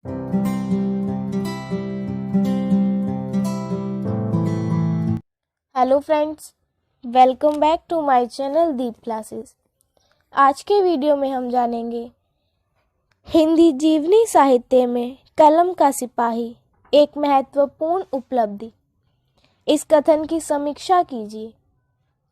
Hello friends, welcome back to my channel Deep classes. आज के video में हम जानेंगे हिंदी जीवनी साहित्य में कलम का सिपाही एक महत्वपूर्ण उपलब्धि। इस कथन की समीक्षा कीजिए।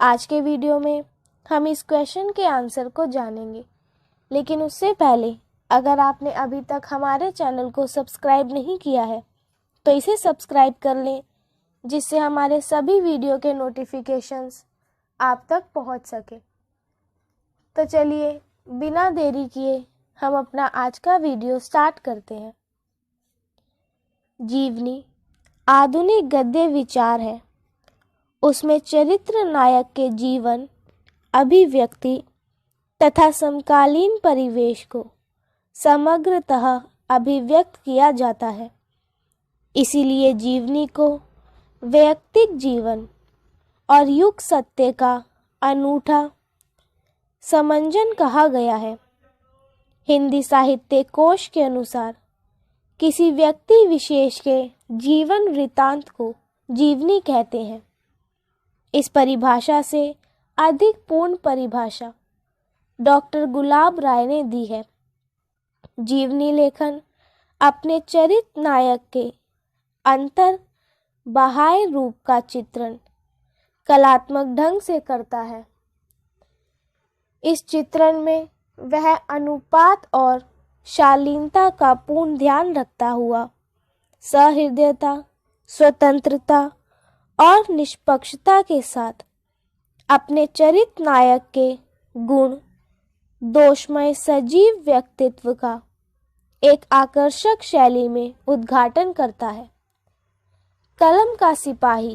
आज के वीडियो में हम इस क्वेश्चन के आंसर को जानेंगे, लेकिन उससे पहले अगर आपने अभी तक हमारे चैनल को सब्सक्राइब नहीं किया है तो इसे सब्सक्राइब कर लें, जिससे हमारे सभी वीडियो के नोटिफिकेशंस आप तक पहुंच सके। तो चलिए बिना देरी किए हम अपना आज का वीडियो स्टार्ट करते हैं। जीवनी आधुनिक गद्य विचार है। उसमें चरित्र नायक के जीवन, अभिव्यक्ति तथा समकालीन परिवेश को समग्रतः अभिव्यक्त किया जाता है। इसीलिए जीवनी को वैयक्तिक जीवन और युग सत्य का अनूठा समंजन कहा गया है। हिंदी साहित्य कोश के अनुसार किसी व्यक्ति विशेष के जीवन वृतांत को जीवनी कहते हैं। इस परिभाषा से अधिक पूर्ण परिभाषा डॉक्टर गुलाब राय ने दी है। जीवनी लेखन अपने चरित्र नायक के अंतर बाह्य रूप का चित्रण कलात्मक ढंग से करता है। इस चित्रण में वह अनुपात और शालीनता का पूर्ण ध्यान रखता हुआ सहृदयता, स्वतंत्रता और निष्पक्षता के साथ अपने चरित्र नायक के गुण, दोषमय सजीव व्यक्तित्व का एक आकर्षक शैली में उद्घाटन करता है। कलम का सिपाही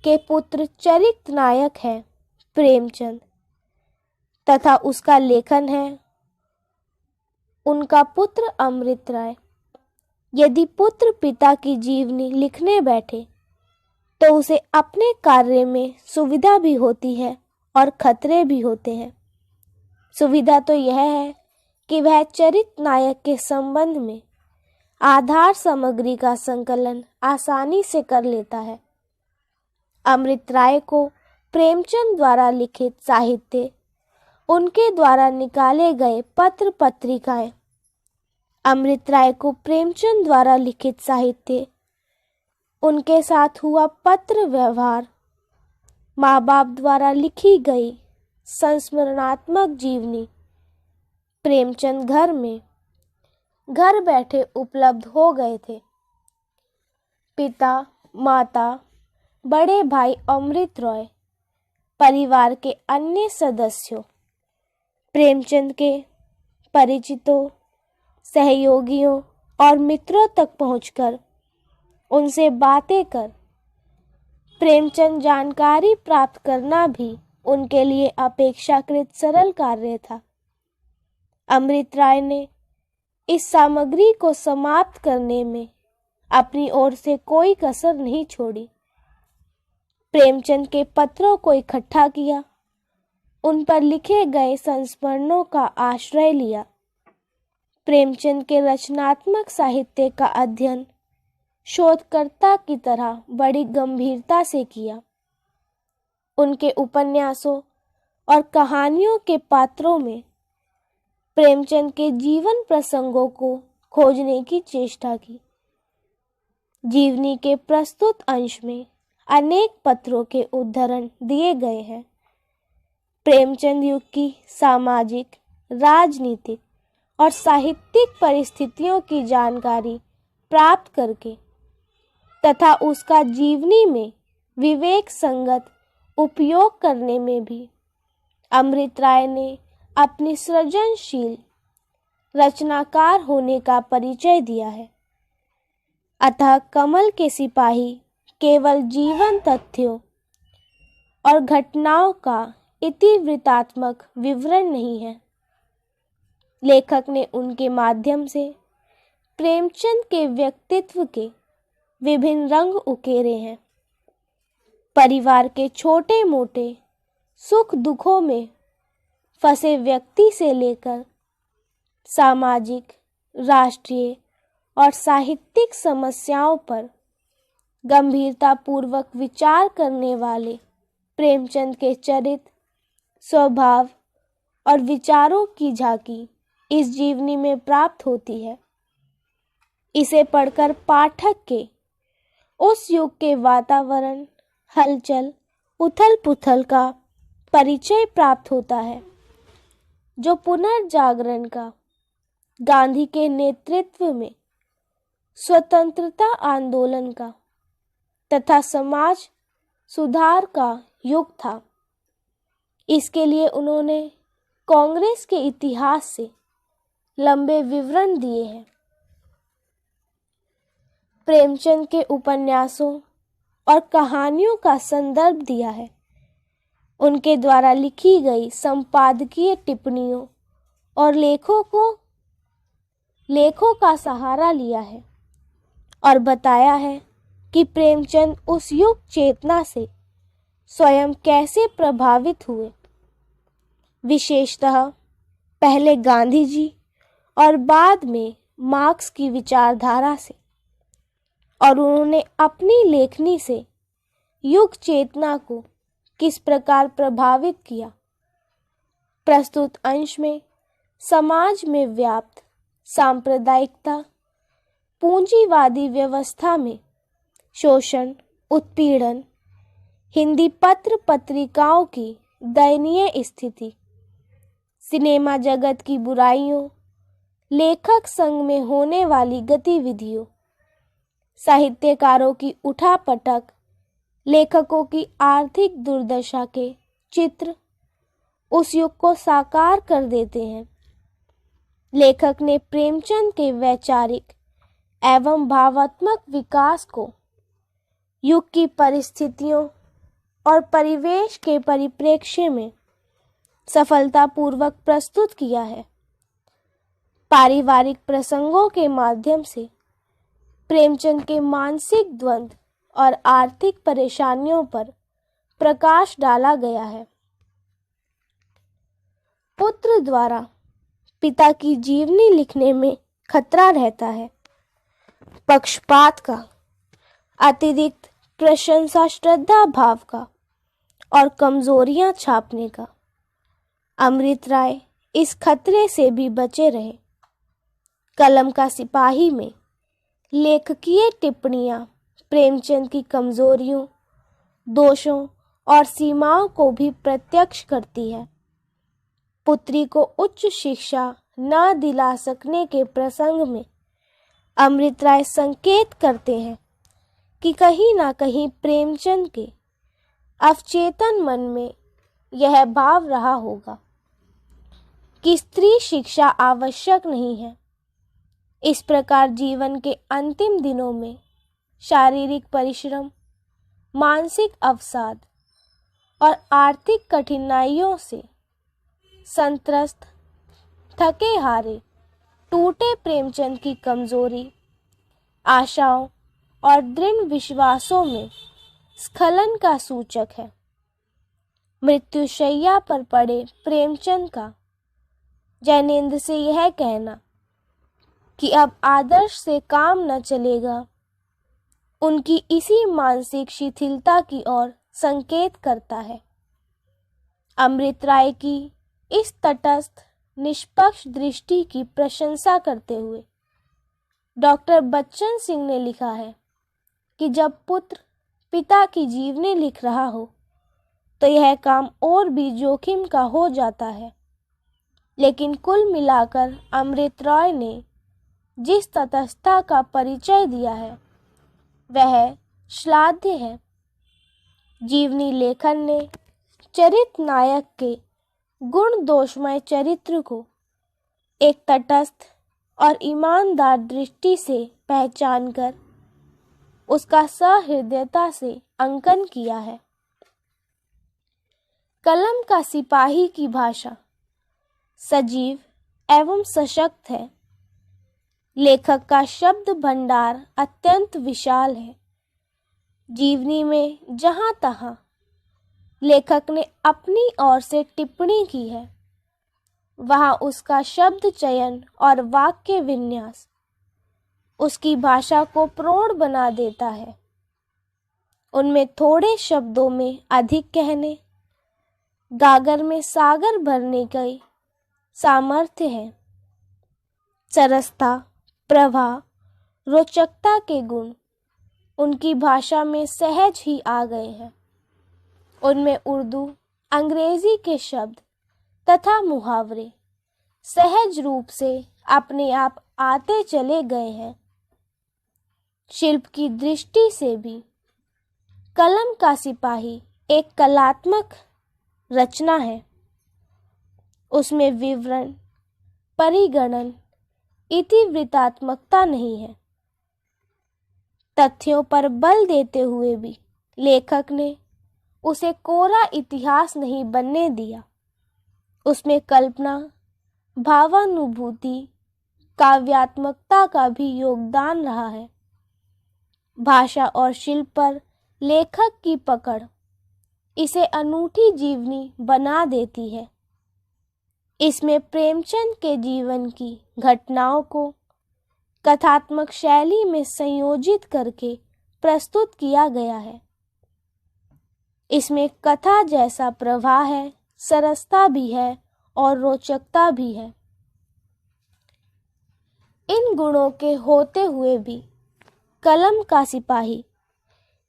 के पुत्र चरित्र नायक है प्रेमचंद तथा उसका लेखन है उनका पुत्र अमृत राय। यदि पुत्र पिता की जीवनी लिखने बैठे तो उसे अपने कार्य में सुविधा भी होती है और खतरे भी होते हैं। सुविधा तो यह है कि वह चरित्र नायक के संबंध में आधार सामग्री का संकलन आसानी से कर लेता है। अमृत राय को प्रेमचंद द्वारा लिखित साहित्य, उनके द्वारा निकाले गए पत्र पत्रिकाएं, अमृत राय को प्रेमचंद द्वारा लिखित साहित्य, उनके साथ हुआ पत्र व्यवहार, माँ बाप द्वारा लिखी गई संस्मरणात्मक जीवनी प्रेमचंद घर बैठे उपलब्ध हो गए थे। पिता, माता, बड़े भाई अमृत रॉय, परिवार के अन्य सदस्यों, प्रेमचंद के परिचितों, सहयोगियों और मित्रों तक पहुंचकर उनसे बातें कर प्रेमचंद जानकारी प्राप्त करना भी उनके लिए अपेक्षाकृत सरल कार्य था। अमृत राय ने इस सामग्री को समाप्त करने में अपनी ओर से कोई कसर नहीं छोड़ी। प्रेमचंद के पत्रों को इकट्ठा किया, उन पर लिखे गए संस्मरणों का आश्रय लिया। प्रेमचंद के रचनात्मक साहित्य का अध्ययन शोधकर्ता की तरह बड़ी गंभीरता से किया। उनके उपन्यासों और कहानियों के पात्रों में प्रेमचंद के जीवन प्रसंगों को खोजने की चेष्टा की। जीवनी के प्रस्तुत अंश में अनेक पत्रों के उद्धरण दिए गए हैं। प्रेमचंद युग की सामाजिक, राजनीतिक और साहित्यिक परिस्थितियों की जानकारी प्राप्त करके तथा उसका जीवनी में विवेक संगत उपयोग करने में भी अमृत राय ने अपनी सृजनशील रचनाकार होने का परिचय दिया है। अतः कमल के सिपाही केवल जीवन तथ्यों और घटनाओं का इतिवृत्तात्मक विवरण नहीं है। लेखक ने उनके माध्यम से प्रेमचंद के व्यक्तित्व के विभिन्न रंग उकेरे हैं। परिवार के छोटे मोटे सुख दुखों में फंसे व्यक्ति से लेकर सामाजिक, राष्ट्रीय और साहित्यिक समस्याओं पर गंभीरतापूर्वक विचार करने वाले प्रेमचंद के चरित्र, स्वभाव और विचारों की झांकी इस जीवनी में प्राप्त होती है। इसे पढ़कर पाठक के उस युग के वातावरण, हलचल, उथल-पुथल का परिचय प्राप्त होता है, जो पुनर्जागरण का, गांधी के नेतृत्व में स्वतंत्रता आंदोलन का तथा समाज सुधार का युग था। इसके लिए उन्होंने कांग्रेस के इतिहास से लंबे विवरण दिए हैं। प्रेमचंद के उपन्यासों और कहानियों का संदर्भ दिया है। उनके द्वारा लिखी गई संपादकीय टिप्पणियों और लेखों का सहारा लिया है और बताया है कि प्रेमचंद उस युग चेतना से स्वयं कैसे प्रभावित हुए, विशेषतः पहले गांधी जी और बाद में मार्क्स की विचारधारा से, और उन्होंने अपनी लेखनी से युग चेतना को किस प्रकार प्रभावित किया। प्रस्तुत अंश में समाज में व्याप्त सांप्रदायिकता, पूंजीवादी व्यवस्था में शोषण, उत्पीड़न, हिंदी पत्र पत्रिकाओं की दयनीय स्थिति, सिनेमा जगत की बुराइयों, लेखक संघ में होने वाली गतिविधियों, साहित्यकारों की उठापटक, लेखकों की आर्थिक दुर्दशा के चित्र उस युग को साकार कर देते हैं। लेखक ने प्रेमचंद के वैचारिक एवं भावात्मक विकास को युग की परिस्थितियों और परिवेश के परिप्रेक्ष्य में सफलतापूर्वक प्रस्तुत किया है। पारिवारिक प्रसंगों के माध्यम से प्रेमचंद के मानसिक द्वंद्व और आर्थिक परेशानियों पर प्रकाश डाला गया है। पुत्र द्वारा पिता की जीवनी लिखने में खतरा रहता है, पक्षपात का, अतिरिक्त प्रशंसा श्रद्धा भाव का और कमजोरियां छापने का। अमृत राय इस खतरे से भी बचे रहे। कलम का सिपाही में लेखकीय टिप्पणियां प्रेमचंद की कमजोरियों, दोषों और सीमाओं को भी प्रत्यक्ष करती है। पुत्री को उच्च शिक्षा न दिला सकने के प्रसंग में अमृत राय संकेत करते हैं कि कहीं ना कहीं प्रेमचंद के अवचेतन मन में यह भाव रहा होगा कि स्त्री शिक्षा आवश्यक नहीं है। इस प्रकार जीवन के अंतिम दिनों में शारीरिक परिश्रम, मानसिक अवसाद और आर्थिक कठिनाइयों से संत्रस्त, थके हारे, टूटे प्रेमचंद की कमजोरी, आशाओं और दृढ़ विश्वासों में स्खलन का सूचक है। मृत्युशैया पर पड़े प्रेमचंद का जैनेंद्र से यह कहना कि अब आदर्श से काम न चलेगा, उनकी इसी मानसिक शिथिलता की ओर संकेत करता है। अमृत राय की इस तटस्थ, निष्पक्ष दृष्टि की प्रशंसा करते हुए डॉक्टर बच्चन सिंह ने लिखा है कि जब पुत्र पिता की जीवनी लिख रहा हो तो यह काम और भी जोखिम का हो जाता है, लेकिन कुल मिलाकर अमृत राय ने जिस तटस्थता का परिचय दिया है वह श्लाघ्य है। जीवनी लेखन ने चरित्र नायक के गुण दोषमय चरित्र को एक तटस्थ और ईमानदार दृष्टि से पहचानकर उसका सहृदयता से अंकन किया है। कलम का सिपाही की भाषा सजीव एवं सशक्त है। लेखक का शब्द भंडार अत्यंत विशाल है। जीवनी में जहां तहां लेखक ने अपनी ओर से टिप्पणी की है, वहां उसका शब्द चयन और वाक्य विन्यास उसकी भाषा को प्रौढ़ बना देता है। उनमें थोड़े शब्दों में अधिक कहने, गागर में सागर भरने का सामर्थ्य है। सरसता, प्रभा, रोचकता के गुण उनकी भाषा में सहज ही आ गए हैं। उनमें उर्दू, अंग्रेजी के शब्द तथा मुहावरे सहज रूप से अपने आप आते चले गए हैं। शिल्प की दृष्टि से भी कलम का सिपाही एक कलात्मक रचना है। उसमें विवरण, परिगणन, इतिवृत्तात्मकता नहीं है। तथ्यों पर बल देते हुए भी लेखक ने उसे कोरा इतिहास नहीं बनने दिया। उसमें कल्पना, भावानुभूति, काव्यात्मकता का भी योगदान रहा है। भाषा और शिल्प पर लेखक की पकड़ इसे अनूठी जीवनी बना देती है। इसमें प्रेमचंद के जीवन की घटनाओं को कथात्मक शैली में संयोजित करके प्रस्तुत किया गया है। इसमें कथा जैसा प्रवाह है, सरसता भी है और रोचकता भी है। इन गुणों के होते हुए भी कलम का सिपाही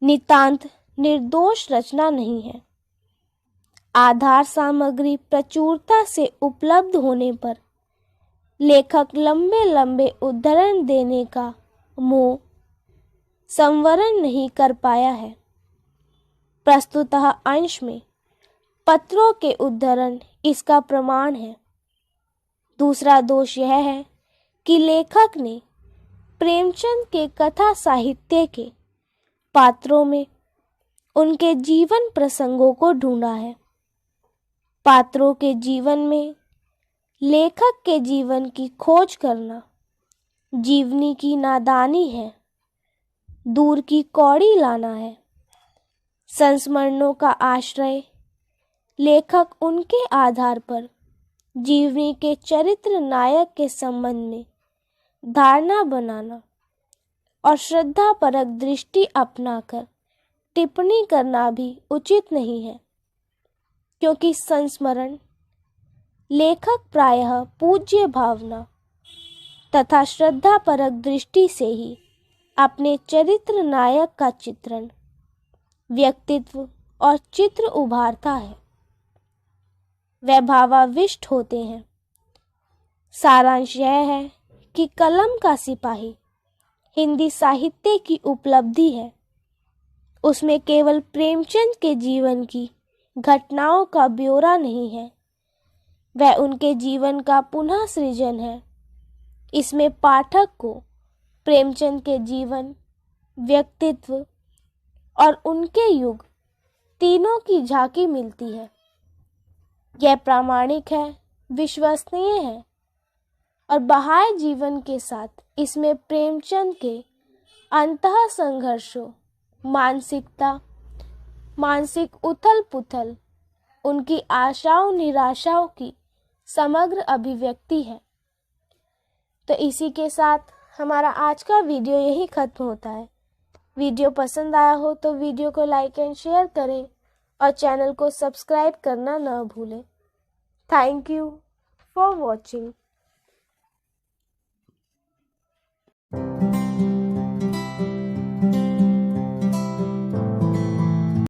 नितांत निर्दोष रचना नहीं है। आधार सामग्री प्रचुरता से उपलब्ध होने पर लेखक लंबे लंबे उद्धरण देने का मोह संवरण नहीं कर पाया है। प्रस्तुतः अंश में पत्रों के उद्धरण इसका प्रमाण है। दूसरा दोष यह है कि लेखक ने प्रेमचंद के कथा साहित्य के पात्रों में उनके जीवन प्रसंगों को ढूंढा है। पात्रों के जीवन में लेखक के जीवन की खोज करना जीवनी की नादानी है, दूर की कौड़ी लाना है। संस्मरणों का आश्रय लेखक उनके आधार पर जीवनी के चरित्र नायक के संबंध में धारणा बनाना और श्रद्धापरक दृष्टि अपनाकर टिप्पणी करना भी उचित नहीं है, क्योंकि संस्मरण लेखक प्रायः पूज्य भावना तथा श्रद्धापरक दृष्टि से ही अपने चरित्र नायक का चित्रण, व्यक्तित्व और चित्र उभारता है। वे भावाविष्ट होते हैं। सारांश यह है कि कलम का सिपाही हिंदी साहित्य की उपलब्धि है। उसमें केवल प्रेमचंद के जीवन की घटनाओं का ब्यौरा नहीं है, वह उनके जीवन का पुनः सृजन है। इसमें पाठक को प्रेमचंद के जीवन, व्यक्तित्व और उनके युग तीनों की झांकी मिलती है। यह प्रामाणिक है, विश्वसनीय है और बाह्य जीवन के साथ इसमें प्रेमचंद के अंतः संघर्षों, मानसिक उथल पुथल, उनकी आशाओं निराशाओं की समग्र अभिव्यक्ति है। तो इसी के साथ हमारा आज का वीडियो यही खत्म होता है। वीडियो पसंद आया हो तो वीडियो को लाइक एंड शेयर करें और चैनल को सब्सक्राइब करना न भूलें। Thank you for watching.